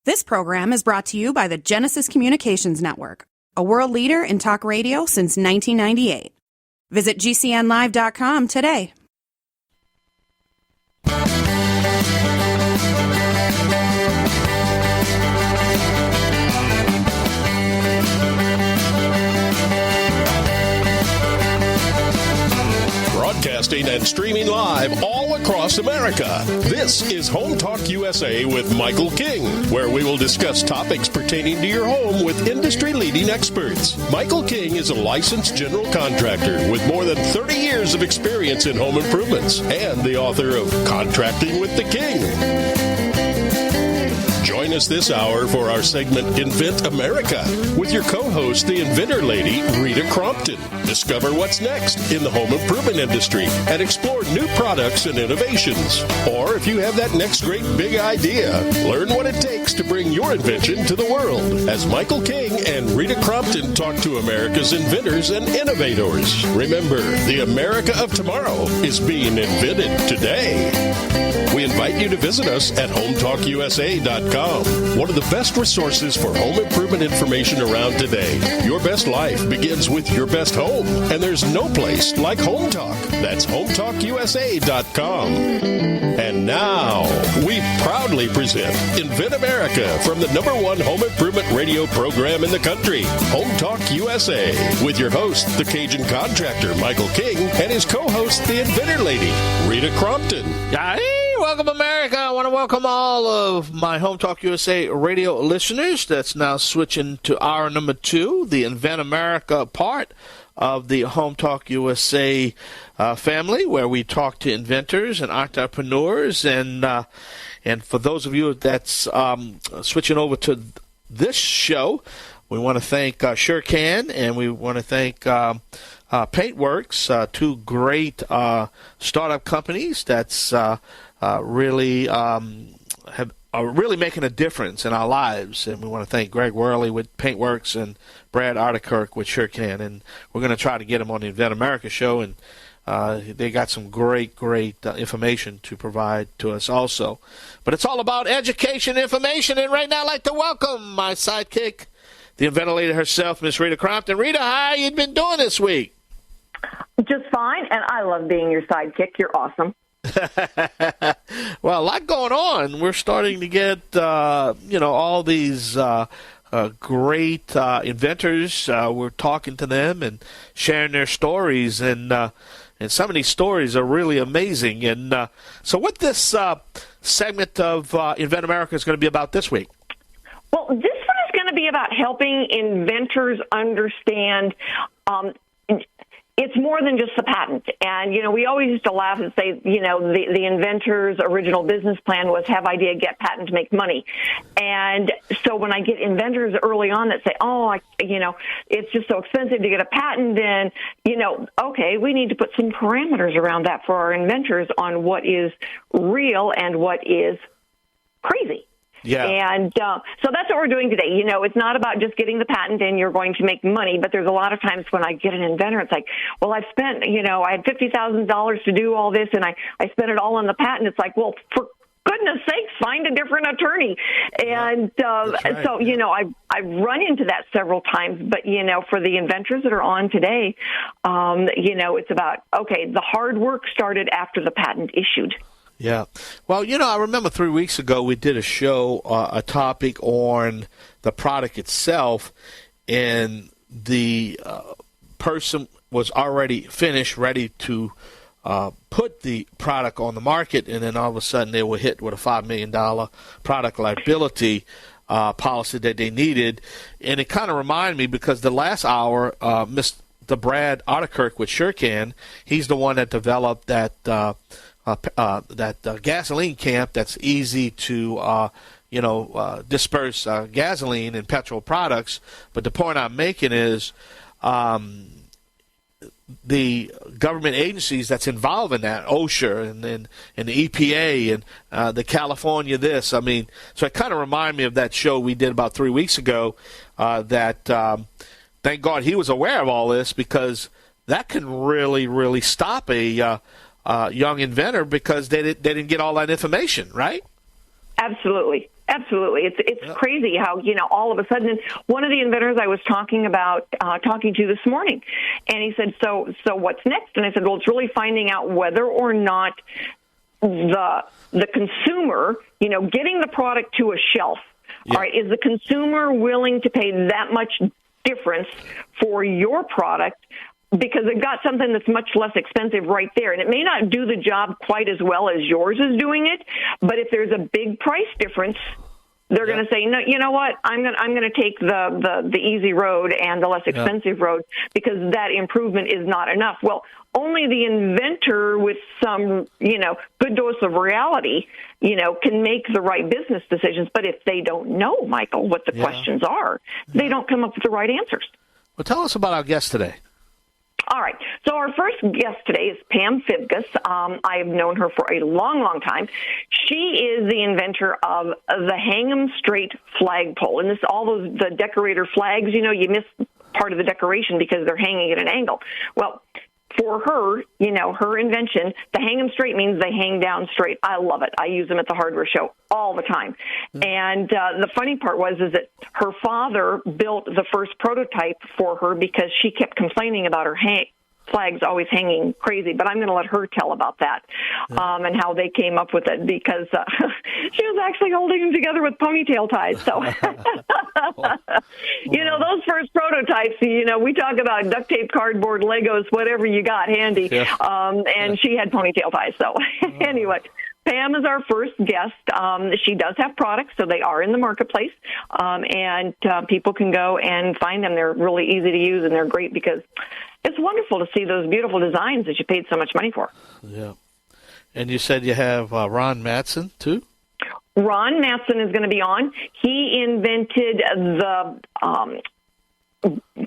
This program is brought to you by the Genesis Communications Network, a world leader in talk radio since 1998. Visit GCNlive.com today. Broadcasting and streaming live all across America. This is Home Talk USA with Michael King, where we will discuss topics pertaining to your home with industry-leading experts. Michael King is a licensed general contractor with more than 30 years of experience in home improvements and the author of Contracting with the King. Join us this hour for our segment Invent America with your co-host, the Inventor Lady, Rita Crompton. Discover what's next in the home improvement industry and explore new products and innovations. Or if you have that next great big idea, learn what it takes to bring your invention to the world as Michael King and Rita Crompton talk to America's inventors and innovators. Remember, the America of tomorrow is being invented today. We invite you to visit us at HomeTalkUSA.com. One of the best resources for home improvement information around today. Your best life begins with your best home, and there's no place like Home Talk. That's HomeTalkUSA.com. And now, we proudly present Invent America from the #1 home improvement radio program in the country, Home Talk USA, with your host, the Cajun contractor, Michael King, and his co-host, the Inventor Lady, Rita Crompton. Welcome, America. I want to welcome all of my Home Talk USA radio listeners. That's now switching to hour number 2, the Invent America part of the Home Talk USA family, where we talk to inventors and entrepreneurs. And for those of you that's switching over to this show, we want to thank SureCan, and we want to thank Paintworks, two great startup companies that's really are really making a difference in our lives. And we want to thank Greg Worley with Paintworks and Brad Artikirk with SureCan. And we're going to try to get them on the Invent America show, and they got some great information to provide to us also. But it's all about education, information, and right now I'd like to welcome my sidekick, the Inventor Lady herself, Miss Rita Crompton. Rita, how you been doing this week? Just fine, and I love being your sidekick. You're awesome. Well, a lot going on. We're starting to get, all these great inventors. We're talking to them and sharing their stories, and some of these stories are really amazing. And so what this segment of Invent America is going to be about this week? Well, this one is going to be about helping inventors understand it's more than just the patent. And, we always used to laugh and say, the inventor's original business plan was have idea, get patent, make money. And so when I get inventors early on that say, it's just so expensive to get a patent, then, okay, we need to put some parameters around that for our inventors on what is real and what is crazy. Yeah. And so that's what we're doing today. It's not about just getting the patent and you're going to make money, but there's a lot of times when I get an inventor, it's like, well, I've spent, I had $50,000 to do all this and I spent it all on the patent. It's like, well, for goodness sakes, find a different attorney. And right. So, I've run into that several times, but, for the inventors that are on today, it's about, okay, the hard work started after the patent issued. Yeah. Well, I remember 3 weeks ago we did a show, a topic on the product itself, and the person was already finished, ready to put the product on the market, and then all of a sudden they were hit with a $5 million product liability policy that they needed. And it kind of reminded me, because the last hour, Mr. Brad Artikirk with SureCan, he's the one that developed that gasoline camp that's easy to, disperse gasoline and petrol products. But the point I'm making is the government agencies that's involved in that, OSHA and the EPA and the California this. I mean, so it kind of reminded me of that show we did about 3 weeks ago that thank God he was aware of all this, because that can really, really stop a young inventor, because they didn't get all that information, right? Absolutely. Absolutely. It's crazy how, all of a sudden, and one of the inventors I was talking to this morning, and he said, so what's next? And I said, well, it's really finding out whether or not the consumer, getting the product to a shelf, all right, is the consumer willing to pay that much difference for your product because they've got something that's much less expensive right there. And it may not do the job quite as well as yours is doing it, but if there's a big price difference, they're going to say, no, you know what, I'm going to take the easy road and the less expensive road because that improvement is not enough. Well, only the inventor with some, good dose of reality, can make the right business decisions. But if they don't know, Michael, what the questions are, they don't come up with the right answers. Well, tell us about our guest today. All right. So our first guest today is Pam Fivgas. I have known her for a long, long time. She is the inventor of the HangEm Straight Flag Pole. And the decorator flags, you miss part of the decoration because they're hanging at an angle. Well, for her, her invention, the HangEm Straight means they hang down straight. I love it. I use them at the hardware show all the time. And the funny part is that her father built the first prototype for her because she kept complaining about her flags always hanging crazy. But I'm going to let her tell about that and how they came up with it because she was actually holding them together with ponytail ties. So, those first prototypes, we talk about duct tape, cardboard, Legos, whatever you got handy. And she had ponytail ties. So anyway, Pam is our first guest. She does have products, so they are in the marketplace, and people can go and find them. They're really easy to use, and they're great because it's wonderful to see those beautiful designs that you paid so much money for. Yeah. And you said you have Ron Matson, too? Ron Matson is going to be on. He invented the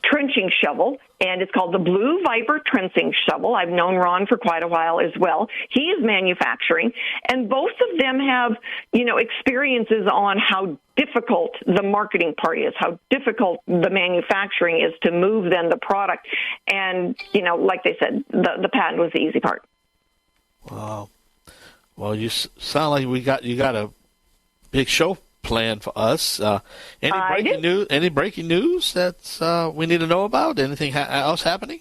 trenching shovel, and it's called the Blue Viper Trenching Shovel. I've known Ron for quite a while as well. He is manufacturing, and both of them have, experiences on how difficult the marketing part is, how difficult the manufacturing is to move then the product. And, like they said, the patent was the easy part. Wow. Well, you sound like you got a big show planned for us. Any breaking news that we need to know about? Anything else happening?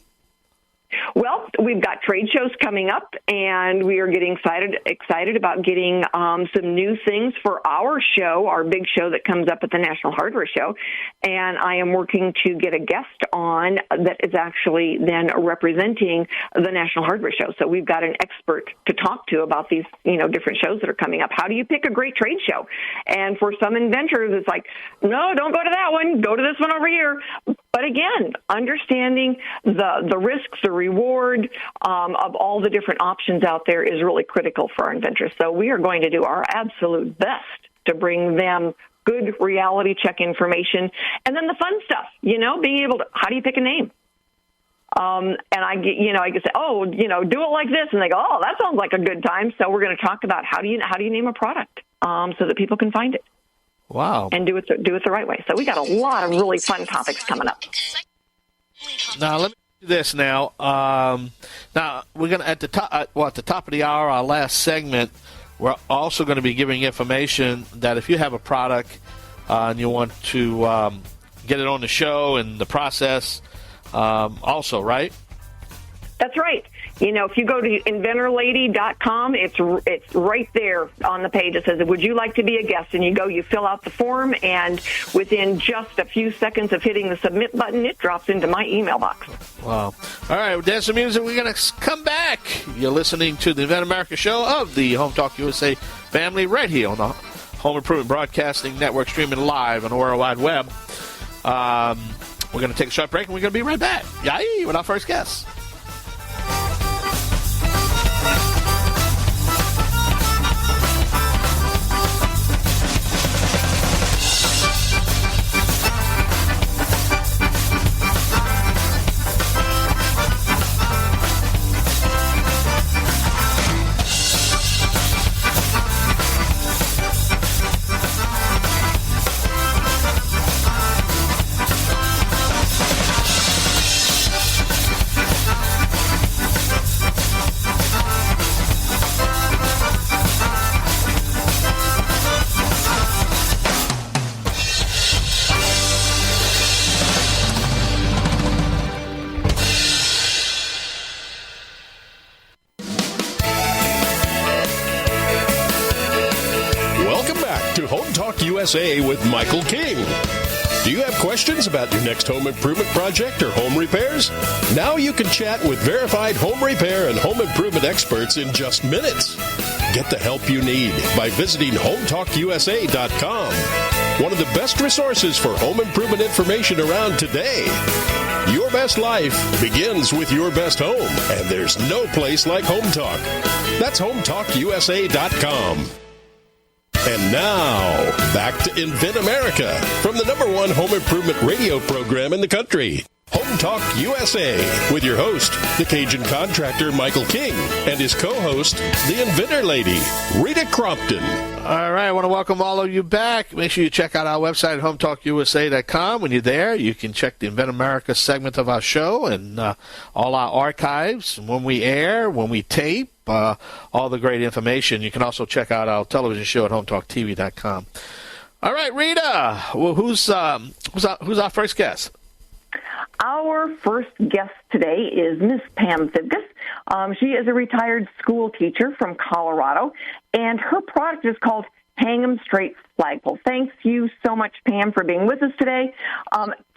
Well, we've got trade shows coming up, and we are getting excited about getting some new things for our show, our big show that comes up at the National Hardware Show. And I am working to get a guest on that is actually then representing the National Hardware Show. So we've got an expert to talk to about these, different shows that are coming up. How do you pick a great trade show? And for some inventors, it's like, no, don't go to that one. Go to this one over here. But again, understanding the risks, the reward of all the different options out there is really critical for our inventors. So we are going to do our absolute best to bring them good reality check information. And then the fun stuff, being able to, how do you pick a name? And I get say, do it like this. And they go, oh, that sounds like a good time. So we're going to talk about how do you name a product so that people can find it. Wow. And do it the right way. So we got a lot of really fun topics coming up. Now, let me do this now. Now, we're going to, at the top of the hour, our last segment, we're also going to be giving information that if you have a product and you want to get it on the show and the process also, right? That's right. If you go to inventorlady.com, it's right there on the page. It says, would you like to be a guest? And you fill out the form, and within just a few seconds of hitting the submit button, it drops into my email box. Wow. All right, well, dance some music. We're going to come back. You're listening to the Invent America show of the Home Talk USA family right here on the Home Improvement Broadcasting Network, streaming live on the World Wide Web. We're going to take a short break, and we're going to be right back. Yay, with our first guest. USA with Michael King. Do you have questions about your next home improvement project or home repairs? Now you can chat with verified home repair and home improvement experts in just minutes. Get the help you need by visiting HometalkUSA.com. One of the best resources for home improvement information around today. Your best life begins with your best home, and there's no place like Home Talk. That's HometalkUSA.com. And now, back to Invent America from the #1 home improvement radio program in the country. Home Talk USA with your host, the Cajun contractor Michael King, and his co-host, the Inventor Lady, Rita Crompton. All right, I want to welcome all of you back. Make sure you check out our website at HometalkUSA.com. When you're there, you can check the Invent America segment of our show and all our archives, when we air, when we tape, all the great information. You can also check out our television show at HometalkTV.com. All right, Rita, well, who's our first guest? Our first guest today is Miss Pam Fivgas. She is a retired school teacher from Colorado, and her product is called HangEm Straight Flag Pole. Thanks you so much, Pam, for being with us today.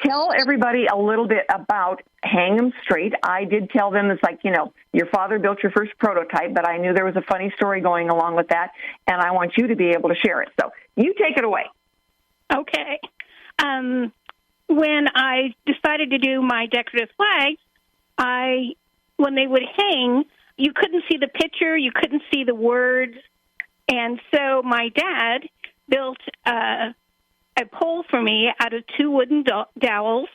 Tell everybody a little bit about HangEm Straight. I did tell them it's like, your father built your first prototype, but I knew there was a funny story going along with that, and I want you to be able to share it. So you take it away. Okay. When I decided to do my decorative flags, when they would hang, you couldn't see the picture, you couldn't see the words, and so my dad built a pole for me out of 2 wooden dowels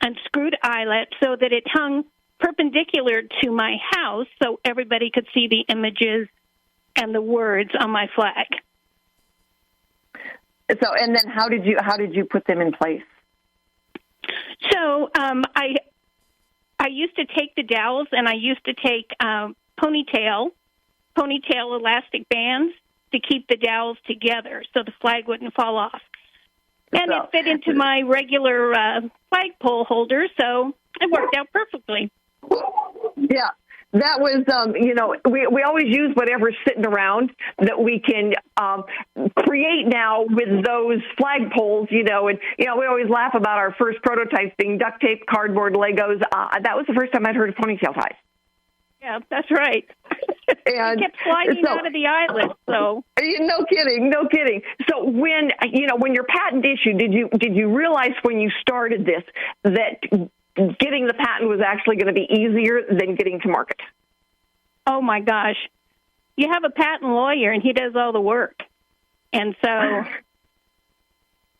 and screwed eyelet so that it hung perpendicular to my house so everybody could see the images and the words on my flag. So, and then how did you put them in place? So I used to take the dowels and I used to take ponytail elastic bands to keep the dowels together so the flag wouldn't fall off. And it fit into my regular flagpole holder, so it worked out perfectly. Yeah. That was, we always use whatever's sitting around that we can create now with those flagpoles, and, we always laugh about our first prototypes being duct tape, cardboard, Legos. That was the first time I'd heard of ponytail ties. Yeah, that's right. And it kept sliding out of the eyelet, so. No kidding. So when your patent issued, did you realize when you started this that getting the patent was actually going to be easier than getting to market? Oh, my gosh. You have a patent lawyer, and he does all the work. And so,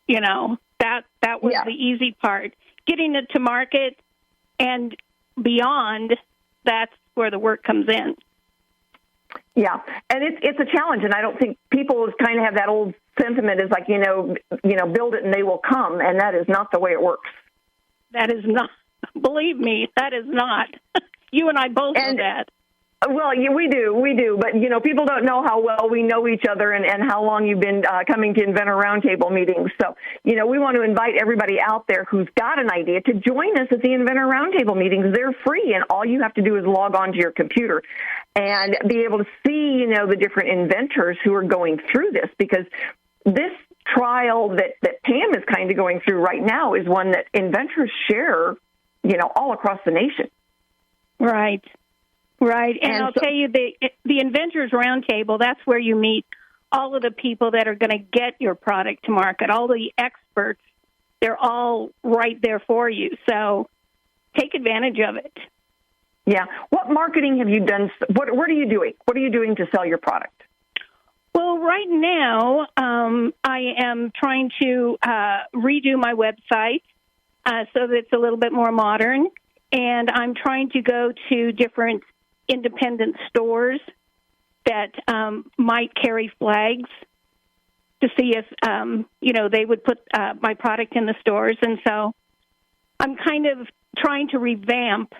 that was the easy part. Getting it to market and beyond, that's where the work comes in. Yeah, and it's a challenge, and I don't think people kind of have that old sentiment is like, build it and they will come, and that is not the way it works. That is not. Believe me, that is not. You and I both know that. Well, yeah, we do. But, people don't know how well we know each other and how long you've been coming to Inventor Roundtable meetings. So, we want to invite everybody out there who's got an idea to join us at the Inventor Roundtable meetings. They're free, and all you have to do is log on to your computer and be able to see, the different inventors who are going through this, because this trial that Pam is kind of going through right now is one that inventors share all across the nation. Right. And I'll tell you, the Inventors Roundtable, that's where you meet all of the people that are going to get your product to market, all the experts. They're all right there for you. So take advantage of it. Yeah. What marketing have you done? What are you doing? What are you doing to sell your product? Well, right now, I am trying to redo my website so that it's a little bit more modern, and I'm trying to go to different independent stores that might carry flags to see if, they would put my product in the stores. And so I'm kind of trying to revamp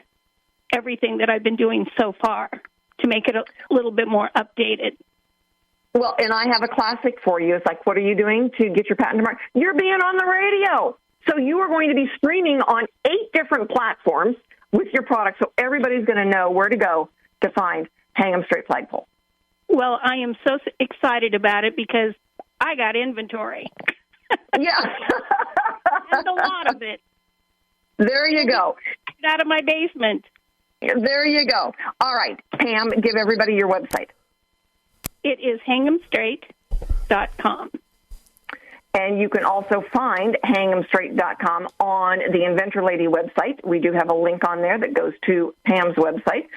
everything that I've been doing so far to make it a little bit more updated. Well, and I have a classic for you. It's like, what are you doing to get your patent to market? You're being on the radio. So you are going to be streaming on 8 different platforms with your product, so everybody's going to know where to go to find HangEm Straight Flag Pole. Well, I am so excited about it because I got inventory. Yeah. And a lot of it. There you go. Get out of my basement. There you go. All right, Pam, give everybody your website. It is HangEmStraight.com. And you can also find HangEmStraight.com on the Inventor Lady website. We do have a link on there that goes to Pam's website.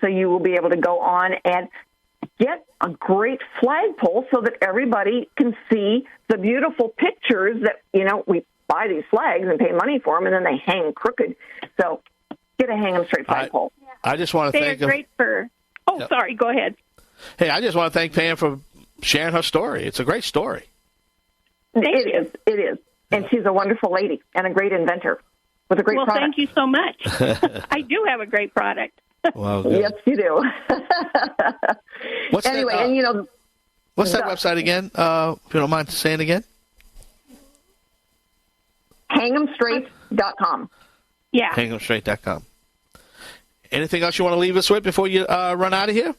So you will be able to go on and get a great flagpole so that everybody can see the beautiful pictures that, we buy these flags and pay money for them, and then they hang crooked. So get a HangEm Straight flagpole. I just want to thank They're great for... Oh, yep. Sorry, go ahead. Hey, I just want to thank Pam for sharing her story. It's a great story. It is. And she's a wonderful lady and a great inventor with a great product. Well, thank you so much. I do have a great product. Well, good. Yes, you do. What's anyway, that, and what's that website again? If you don't mind saying again. HangEmStraight.com. Yeah. HangEmStraight.com. Anything else you want to leave us with before you run out of here?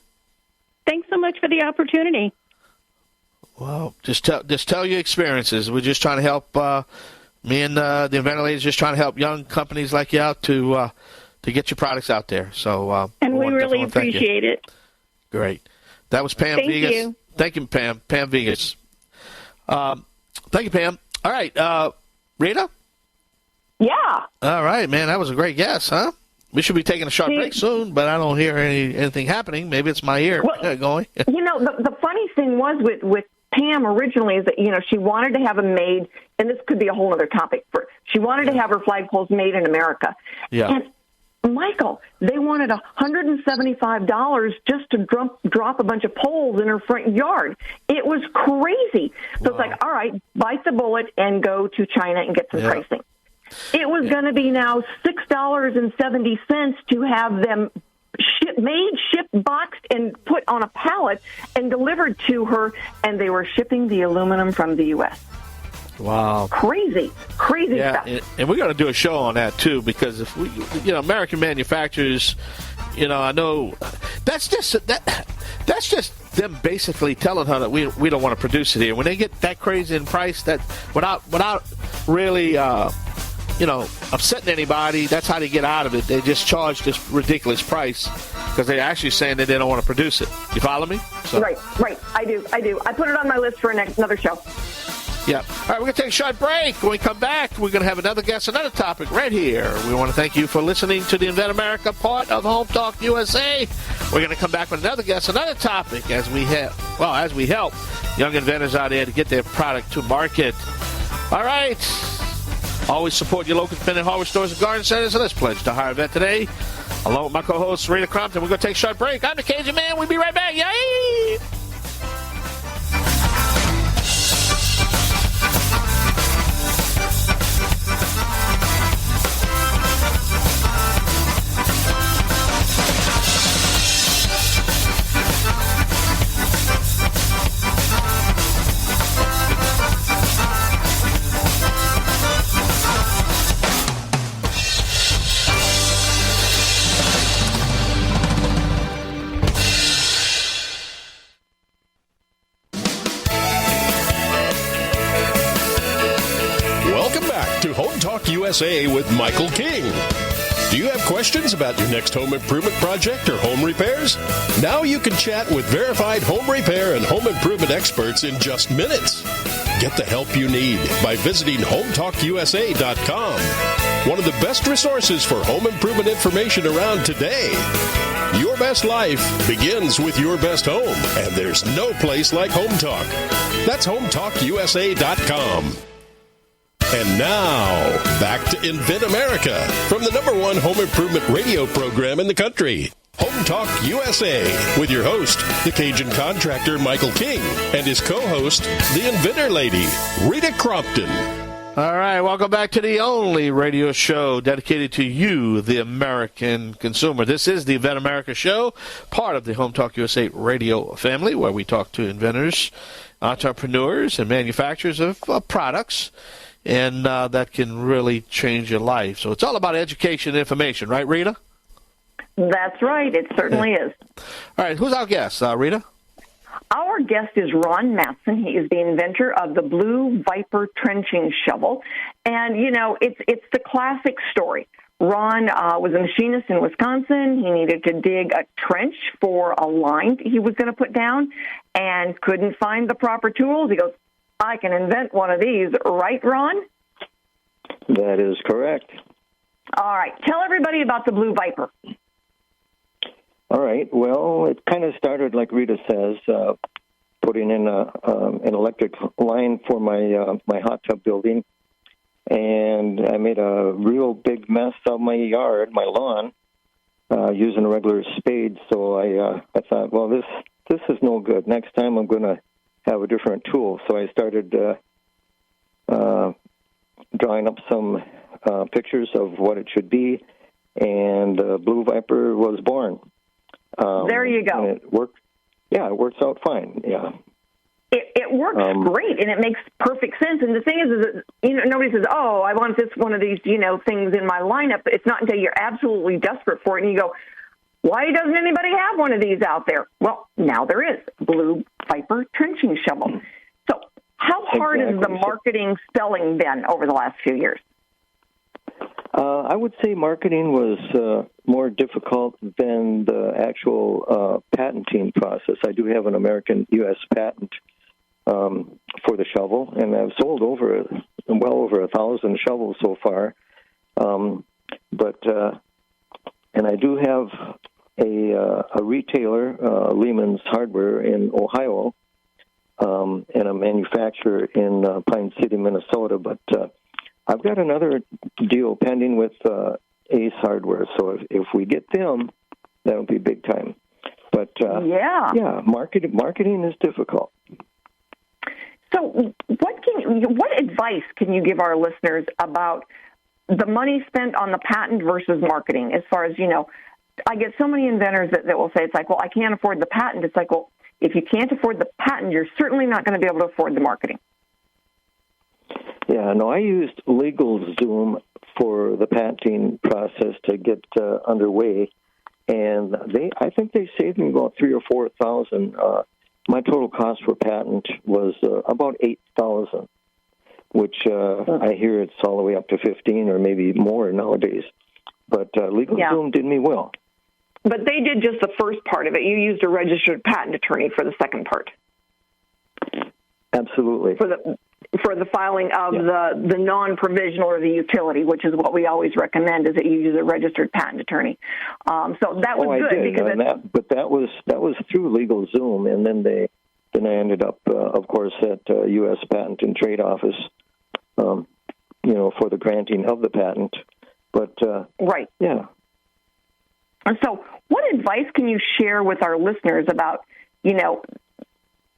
Thanks so much for the opportunity. Well, just tell your experiences. We're just trying to help. Me and the Inventor Lady is just trying to help young companies like you out to get your products out there. So, and we really appreciate it. Great. That was Pam Fivgas. Thank you. Thank you, Pam. Pam Fivgas. Thank you, Pam. All right, Rita. Yeah. All right, man. That was a great guess, huh? We should be taking a short break soon, but I don't hear anything happening. Maybe it's my ear going. The funny thing was with Pam originally is that, she wanted to have them made, and this could be a whole other topic. She wanted to have her flagpoles made in America. Yeah. And, Michael, they wanted $175 just to drop a bunch of poles in her front yard. It was crazy. So It's like, all right, bite the bullet and go to China and get some pricing. It was going to be now $6.70 to have them shipped, boxed, and put on a pallet and delivered to her, and they were shipping the aluminum from the U.S. Wow. Crazy stuff. And we're going to do a show on that, too, because if we, American manufacturers, I know that's just them basically telling her that we don't want to produce it here. When they get that crazy in price, that without really, upsetting anybody, that's how they get out of it. They just charge this ridiculous price because they're actually saying that they don't want to produce it. You follow me? So. Right. I do. I put it on my list for another show. Yeah. All right, we're going to take a short break. When we come back, we're going to have another guest, another topic right here. We want to thank you for listening to the Invent America part of Home Talk USA. We're going to come back with another guest, another topic as we help young inventors out there to get their product to market. All right. Always support your local independent hardware stores and garden centers, and let's pledge to hire a vet today. Along with my co-host, Rita Crompton, we're going to take a short break. I'm the Cajun Man. We'll be right back. Yay! Home Talk USA with Michael King. Do you have questions about your next home improvement project or home repairs? Now you can chat with verified home repair and home improvement experts in just minutes. Get the help you need by visiting HomeTalkUSA.com. One of the best resources for home improvement information around today. Your best life begins with your best home, and there's no place like Home Talk. That's HomeTalkUSA.com. And now, back to Invent America from the #1 home improvement radio program in the country, Home Talk USA, with your host, the Cajun contractor Michael King, and his co-host, the Inventor Lady, Rita Crompton. All right, welcome back to the only radio show dedicated to you, the American consumer. This is the Invent America show, part of the Home Talk USA radio family, where we talk to inventors, entrepreneurs, and manufacturers of products. And that can really change your life. So it's all about education and information, right, Rita? That's right. It certainly is. All right. Who's our guest, Rita? Our guest is Ron Matson. He is the inventor of the Blue Viper trenching shovel. And, it's the classic story. Ron was a machinist in Wisconsin. He needed to dig a trench for a line he was going to put down and couldn't find the proper tools. He goes, I can invent one of these. Right, Ron? That is correct. All right. Tell everybody about the Blue Viper. All right. Well, it kind of started, like Rita says, putting in an electric line for my hot tub building. And I made a real big mess of my yard, my lawn, using a regular spade. So I thought, well, this is no good. Next time I'm going to have a different tool. So I started drawing up some pictures of what it should be, and Blue Viper was born. There you go. And it worked. Yeah, it works out fine. Yeah. It works great, and it makes perfect sense. And the thing is that, nobody says, oh, I want one of these, things in my lineup. It's not until you're absolutely desperate for it, and you go, why doesn't anybody have one of these out there? Well, now there is. Blue Viper trenching shovel. So how hard has the marketing spelling been over the last few years? I would say marketing was more difficult than the actual patenting process. I do have an American U.S. patent for the shovel, and I've sold well over 1,000 shovels so far. And I do have a retailer, Lehman's Hardware in Ohio, and a manufacturer in Pine City, Minnesota. But I've got another deal pending with Ace Hardware. So if we get them, that'll be big time. But marketing is difficult. So what advice can you give our listeners about the money spent on the patent versus marketing? As far as, I get so many inventors that will say, it's like, well, I can't afford the patent. It's like, well, if you can't afford the patent, you're certainly not going to be able to afford the marketing. Yeah, no, I used LegalZoom for the patenting process to get underway, and I think they saved me about $3,000 or $4,000. My total cost for patent was about $8,000, which I hear it's all the way up to $15,000 or maybe more nowadays. But LegalZoom did me well. But they did just the first part of it. You used a registered patent attorney for the second part. Absolutely. For the filing of the non-provisional or the utility, which is what we always recommend, is that you use a registered patent attorney. So that was good. I did, but that was through LegalZoom, and then I ended up, of course, at U.S. Patent and Trade Office, for the granting of the patent. But right, yeah. So, what advice can you share with our listeners about,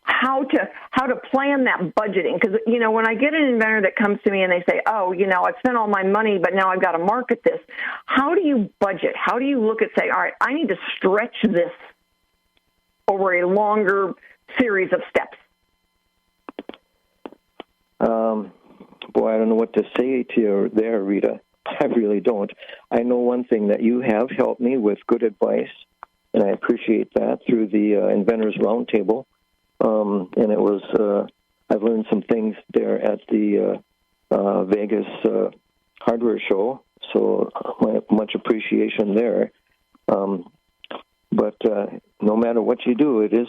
how to plan that budgeting? Because, when I get an inventor that comes to me and they say, oh, I've spent all my money, but now I've got to market this. How do you budget? How do you look at, say, all right, I need to stretch this over a longer series of steps? Boy, I don't know what to say to you there, Rita. I really don't. I know one thing, that you have helped me with good advice, and I appreciate that, through the Inventors Roundtable. And it was, I've learned some things there at the Vegas hardware show, so much appreciation there. But no matter what you do, it is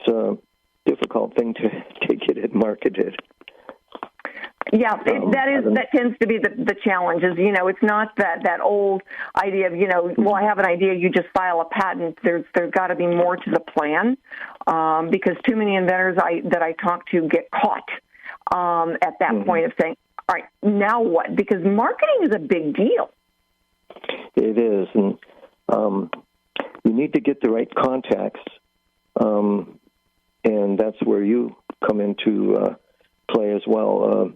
a difficult thing to get it marketed. Yeah, that tends to be the challenge. Is it's not that old idea of well, I have an idea, you just file a patent. There's got to be more to the plan, because too many inventors that I talk to get caught at that point of saying, all right, now what? Because marketing is a big deal. It is, and you need to get the right contacts, and that's where you come into play as well.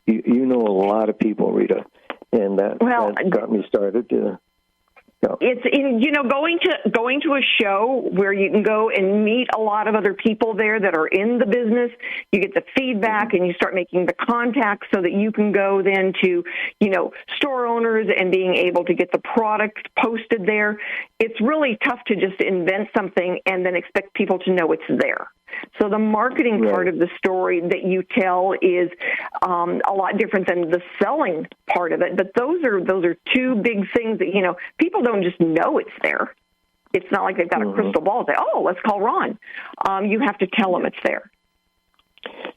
You know a lot of people, Rita, and that got me started. It's going to a show where you can go and meet a lot of other people there that are in the business. You get the feedback, and you start making the contacts so that you can go then to store owners and being able to get the product posted there. it's really tough to just invent something and then expect people to know it's there. So the marketing part of the story that you tell is a lot different than the selling part of it. But those are two big things that, people don't just know it's there. It's not like they've got a crystal ball and say, oh, let's call Ron. You have to tell them it's there.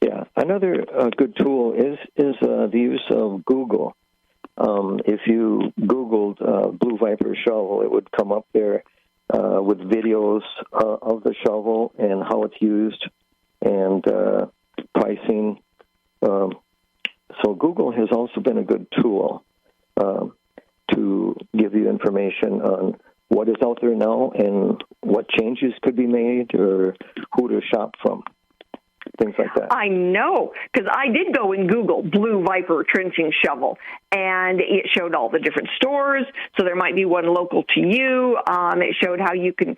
Yeah. Another good tool is the use of Google. If you Googled Blue Viper shovel, it would come up there with videos of the shovel and how it's used and pricing. So Google has also been a good tool to give you information on what is out there now and what changes could be made or who to shop from. Things like that. I know, because I did go and Google Blue Viper trenching shovel, and it showed all the different stores, so there might be one local to you. It showed how you can,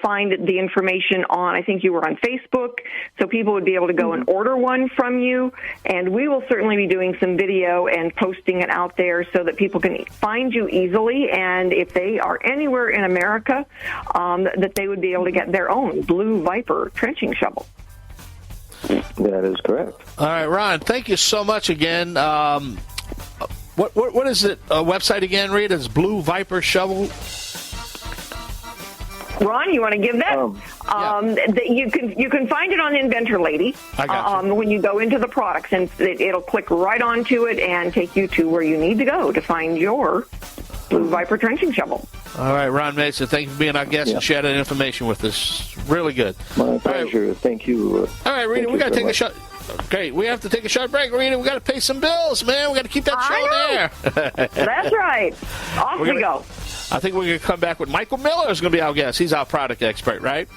find the information on, I think you were on Facebook, so people would be able to go and order one from you, and we will certainly be doing some video and posting it out there so that people can find you easily, and if they are anywhere in America, that they would be able to get their own Blue Viper trenching shovel. That is correct. All right, Ron, thank you so much again. What is it? Website again, Rita? It's Blue Viper Shovel. Ron, you want to give that? You can find it on Inventor Lady. I got you. When you go into the products, and it'll click right onto it and take you to where you need to go to find your Blue Viper trenching shovel. All right, Ron Matson, thank you for being our guest and sharing that information with us. Really good. My pleasure. Right. Thank you. All right, Rita, we got to take a short. Okay, we have to take a short break, Rita. We got to pay some bills, man. We got to keep that show there. That's right. Off we go. I think we're going to come back with Michael Miller is going to be our guest. He's our product expert, right?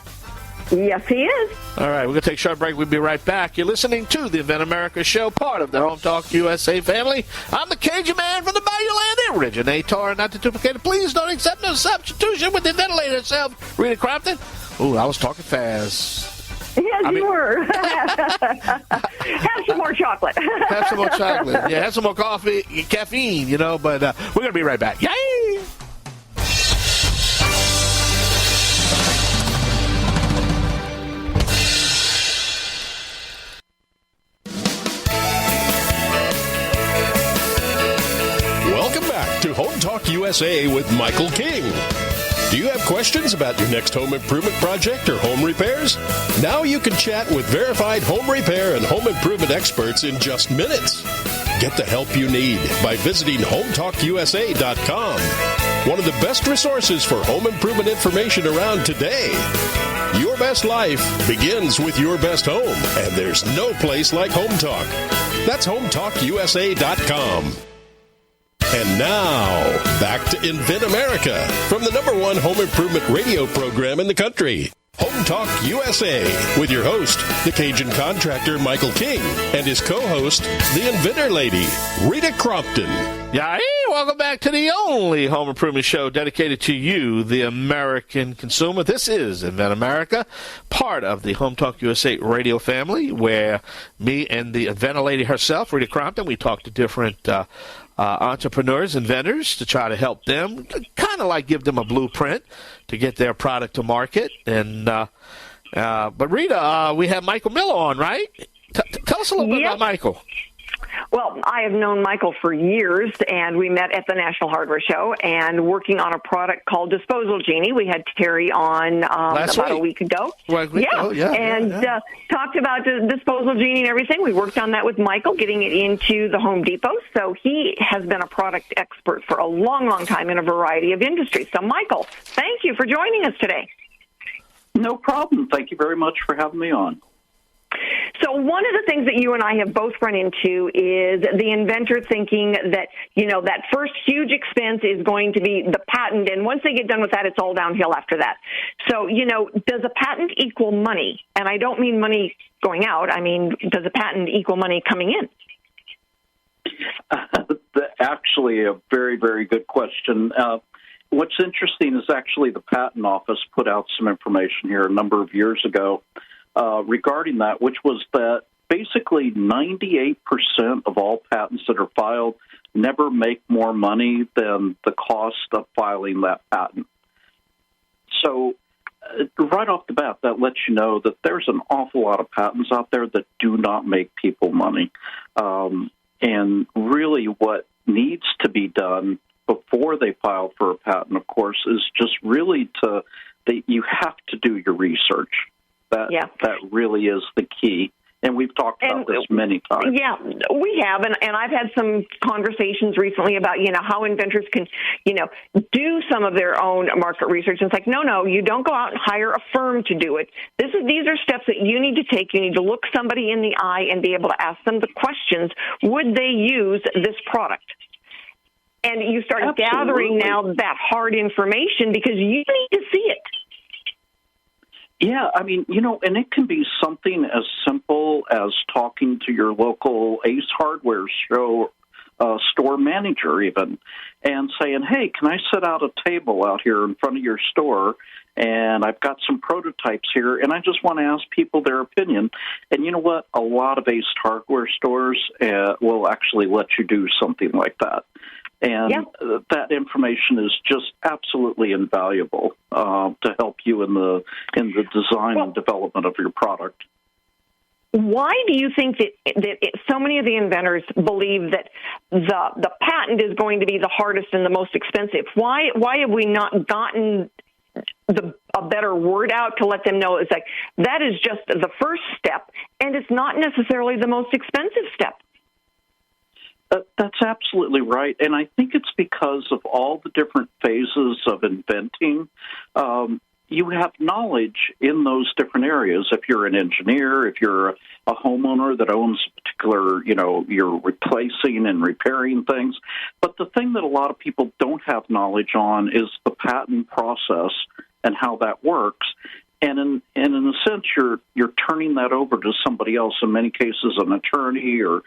Yes, he is. All right, we're going to take a short break. We'll be right back. You're listening to the Invent America show, part of the Home Talk USA family. I'm the Cajun man from the Bayou Land, the originator, not the duplicator. Please don't accept no substitution with the Inventor herself, Rita Crompton. Ooh, I was talking fast. Yes, you were. Have some more chocolate. Have some more chocolate. Yeah, have some more coffee, caffeine, but we're going to be right back. Yay! Welcome back to Home Talk USA with Michael King. Do you have questions about your next home improvement project or home repairs? Now you can chat with verified home repair and home improvement experts in just minutes. Get the help you need by visiting HomeTalkUSA.com. One of the best resources for home improvement information around today. Your best life begins with your best home, and there's no place like Home Talk. That's HomeTalkUSA.com. And now, back to Invent America from the #1 home improvement radio program in the country. Home Talk USA with your host, the Cajun contractor Michael King, and his co-host, the Inventor Lady, Rita Crompton. Yeah, hey, welcome back to the only home improvement show dedicated to you, the American consumer. This is Invent America, part of the Home Talk USA radio family, where me and the Inventor Lady herself, Rita Crompton, we talk to different entrepreneurs, inventors, to try to help them, kind of like give them a blueprint to get their product to market. And but Rita, we have Michael Miller on, right? Tell us a little bit about Michael. Well, I have known Michael for years, and we met at the National Hardware Show and working on a product called Disposal Genie. We had Terry on about a week ago. Talked about the Disposal Genie and everything. We worked on that with Michael, getting it into the Home Depot. So he has been a product expert for a long, long time in a variety of industries. So, Michael, thank you for joining us today. No problem. Thank you very much for having me on. So one of the things that you and I have both run into is the inventor thinking that, that first huge expense is going to be the patent, and once they get done with that, it's all downhill after that. So, does a patent equal money? And I don't mean money going out. I mean, does a patent equal money coming in? Actually, a very, very good question. What's interesting is actually the Patent Office put out some information here a number of years ago regarding that, which was that basically 98% of all patents that are filed never make more money than the cost of filing that patent. So right off the bat, that lets you know that there's an awful lot of patents out there that do not make people money. And really what needs to be done before they file for a patent, of course, is just really that you have to do your research. That really is the key. And we've talked about this many times. Yeah, we have, and I've had some conversations recently about, how inventors can, do some of their own market research. And it's like, no, you don't go out and hire a firm to do it. These are steps that you need to take. You need to look somebody in the eye and be able to ask them the questions, would they use this product? And you start gathering now that hard information because you need to see it. Yeah, I mean, and it can be something as simple as talking to your local Ace Hardware store manager even, and saying, hey, can I set out a table out here in front of your store, and I've got some prototypes here, and I just want to ask people their opinion. And you know what? A lot of Ace Hardware stores will actually let you do something like that. And that information is just absolutely invaluable to help you in the design and development of your product. Why do you think that so many of the inventors believe that the patent is going to be the hardest and the most expensive? Why have we not gotten a better word out to let them know it's like that is just the first step, and it's not necessarily the most expensive step? That's absolutely right, and I think it's because of all the different phases of inventing. You have knowledge in those different areas. If you're an engineer, if you're a homeowner that owns a particular, you're replacing and repairing things. But the thing that a lot of people don't have knowledge on is the patent process and how that works. And in a sense, you're turning that over to somebody else, in many cases an attorney or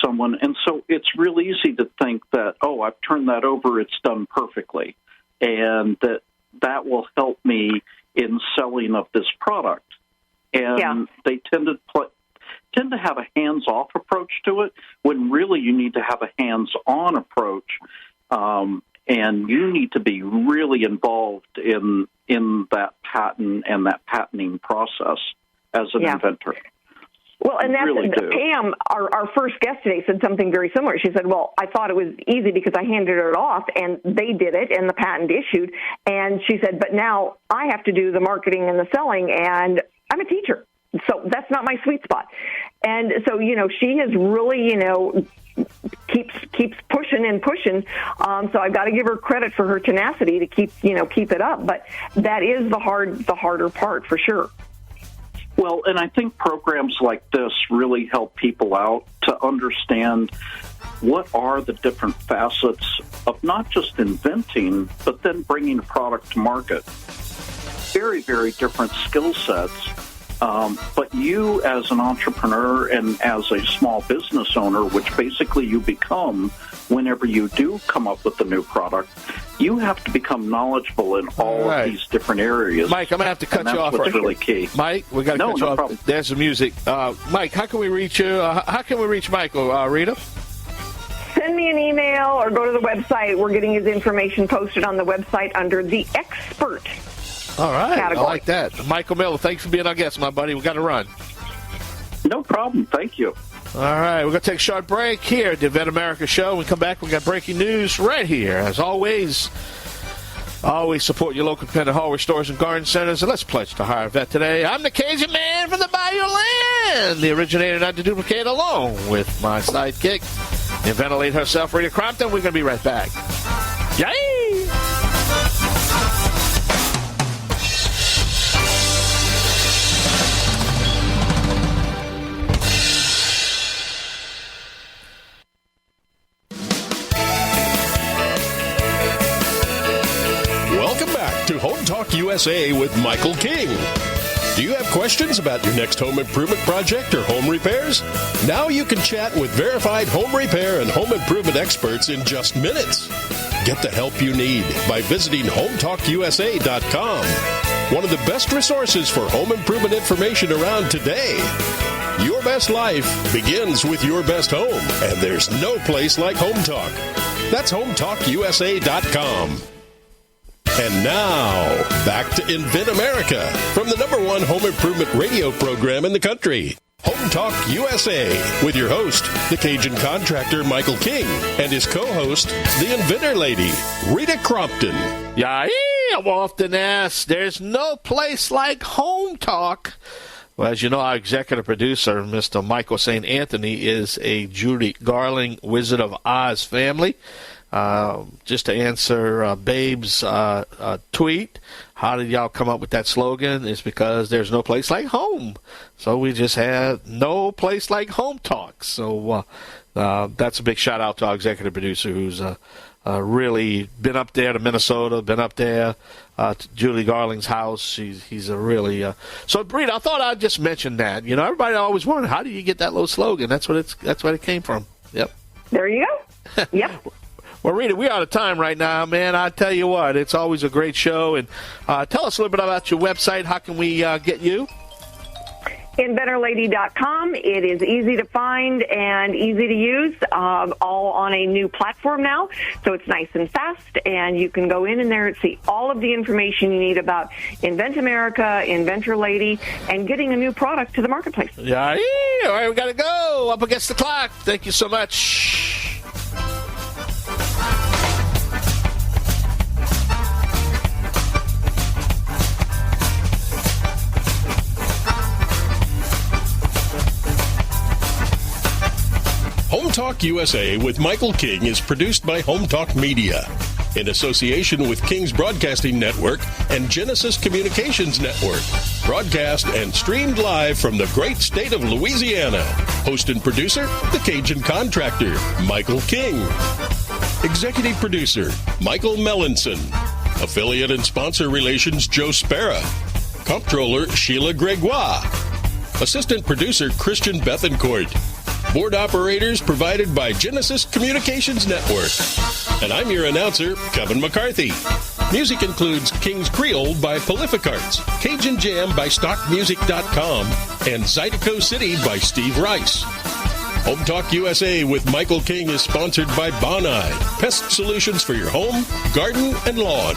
someone. And so it's real easy to think that, I've turned that over, it's done perfectly, and that will help me in selling of this product. And they tend to have a hands-off approach to it, when really you need to have a hands-on approach, and you need to be really involved in that patent and that patenting process as an inventor. Well, and that's really Pam, our first guest today, said something very similar. She said, well, I thought it was easy because I handed it off, and they did it, and the patent issued. And she said, but now I have to do the marketing and the selling, and I'm a teacher, so that's not my sweet spot. And so, she has really, keeps pushing and pushing. So I've got to give her credit for her tenacity to keep it up. But that is the harder part for sure. Well, and I think programs like this really help people out to understand what are the different facets of not just inventing, but then bringing a product to market. Very, very different skill sets. But you as an entrepreneur and as a small business owner, which basically you become whenever you do come up with a new product, you have to become knowledgeable in all of these different areas. Mike, I'm going to have to cut you off. That's really key. Mike, we got to cut you off. Problem. There's some music. Mike, how can we reach you? How can we reach Michael, Rita? Send me an email or go to the website. We're getting his information posted on the website under the expert. All right. Category. I like that. Michael Miller, thanks for being our guest, my buddy. We got to run. No problem. Thank you. All right, we're going to take a short break here at the Invent America Show. When we come back, we got breaking news right here. As always support your local independent hardware stores and garden centers, and let's pledge to hire a vet today. I'm the Cajun man from the Bayou Land, the originator not to duplicate, along with my sidekick, the Inventor Lady herself, Rita Crompton. We're going to be right back. Yay! To Home Talk USA with Michael King. Do you have questions about your next home improvement project or home repairs? Now you can chat with verified home repair and home improvement experts in just minutes. Get the help you need by visiting HomeTalkUSA.com. One of the best resources for home improvement information around today. Your best life begins with your best home, and there's no place like Home Talk. That's HomeTalkUSA.com. And now, back to Invent America from the #1 home improvement radio program in the country. Home Talk USA with your host, the Cajun contractor Michael King, and his co-host, the Inventor Lady, Rita Crompton. Yeah, I'm often asked, there's no place like Home Talk. Well, as you know, our executive producer, Mr. Michael St. Anthony, is a Judy Garland Wizard of Oz family. Just to answer Babe's tweet, how did y'all come up with that slogan? It's because there's no place like home. So we just had no place like Home Talk. So that's a big shout out to our executive producer who's really been up there to Minnesota, been up there to Julie Garland's house. He's a really so Rita, I thought I'd just mention that. You know, everybody always wondered, how do you get that little slogan? That's what it came from. Yep. There you go. Yep. Well, Rita, we're out of time right now, man. I tell you what, it's always a great show. And tell us a little bit about your website. How can we get you? InventorLady.com. It is easy to find and easy to use, all on a new platform now. So it's nice and fast, and you can go in there and see all of the information you need about Invent America, Inventor Lady, and getting a new product to the marketplace. Yeah, all right, we got to go. Up against the clock. Thank you so much. Home Talk USA with Michael King is produced by Home Talk Media in association with King's Broadcasting Network and Genesis Communications Network. Broadcast and streamed live from the great state of Louisiana. Host and producer, the Cajun contractor, Michael King. Executive producer, Michael Mellinson. Affiliate and sponsor relations, Joe Spera. Comptroller, Sheila Gregoire. Assistant producer, Christian Bethencourt. Board operators provided by Genesis Communications Network. And I'm your announcer, Kevin McCarthy. Music includes King's Creole by Prolific Arts, Cajun Jam by StockMusic.com, and Zydeco City by Steve Rice. Home Talk USA with Michael King is sponsored by Bonai, pest solutions for your home, garden, and lawn.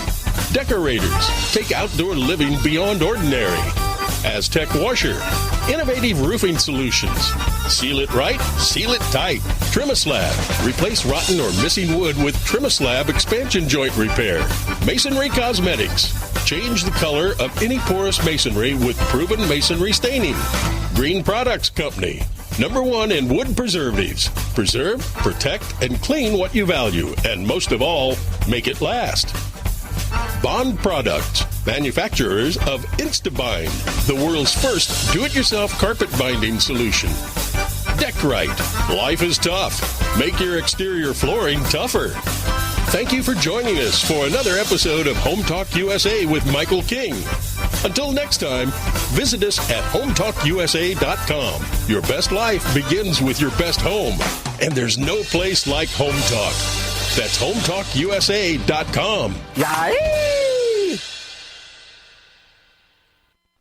Decorators, take outdoor living beyond ordinary. Aztec Washer, innovative roofing solutions. Seal it right, seal it tight. Trimislab, replace rotten or missing wood with Trimislab expansion joint repair. Masonry Cosmetics, change the color of any porous masonry with proven masonry staining. Green Products Company, #1 in wood preservatives. Preserve, protect, and clean what you value, and most of all, make it last. Bond Products, manufacturers of InstaBind, the world's first do-it-yourself carpet binding solution. Deckrite, life is tough. Make your exterior flooring tougher. Thank you for joining us for another episode of Home Talk USA with Michael King. Until next time, visit us at HomeTalkUSA.com. Your best life begins with your best home, and there's no place like Home Talk. That's HomeTalkUSA.com. Yeah.